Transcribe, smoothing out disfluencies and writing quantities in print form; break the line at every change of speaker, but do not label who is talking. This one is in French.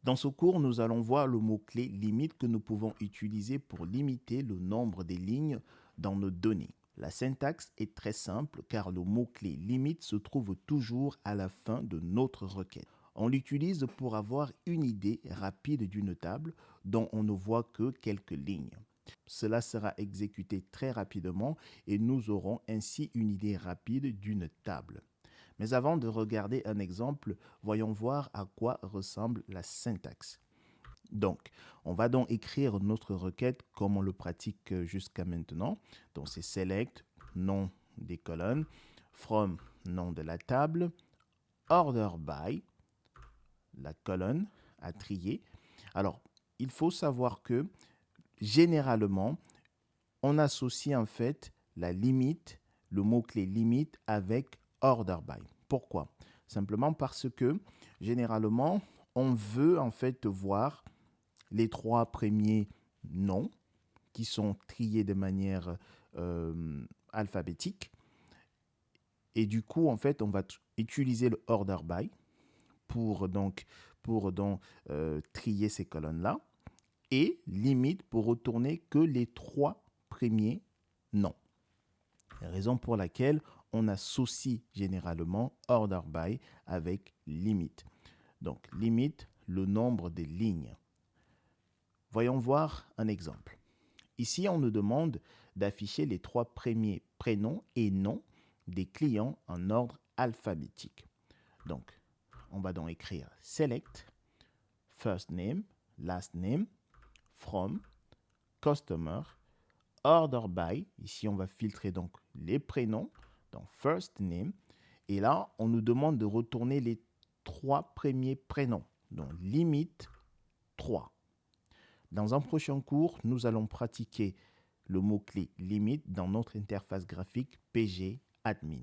Dans ce cours, nous allons voir le mot-clé limite que nous pouvons utiliser pour limiter le nombre des lignes dans nos données. La syntaxe est très simple car le mot-clé limite se trouve toujours à la fin de notre requête. On l'utilise pour avoir une idée rapide d'une table dont on ne voit que quelques lignes. Cela sera exécuté très rapidement et nous aurons ainsi une idée rapide d'une table. Mais avant de regarder un exemple, voyons voir à quoi ressemble la syntaxe. Donc, on va donc écrire notre requête comme on le pratique jusqu'à maintenant. Donc, c'est select, nom des colonnes, from, nom de la table, order by, la colonne à trier. Alors, il faut savoir que généralement, on associe en fait la limite, le mot-clé limite avec order by. Pourquoi? Simplement parce que généralement, on veut en fait voir les trois premiers noms qui sont triés de manière alphabétique. Et du coup, en fait, on va utiliser le order by pour trier ces colonnes-là et limite pour retourner que les trois premiers noms. Raison pour laquelle on associe généralement order by avec limite. Donc, limite, le nombre des lignes. Voyons voir un exemple. Ici, on nous demande d'afficher les trois premiers prénoms et noms des clients en ordre alphabétique. Donc, on va donc écrire select, first name, last name, from, customer, order by. Ici, on va filtrer donc les prénoms, donc first name. Et là, on nous demande de retourner les trois premiers prénoms, donc limite 3. Dans un prochain cours, nous allons pratiquer le mot-clé limite dans notre interface graphique PG Admin.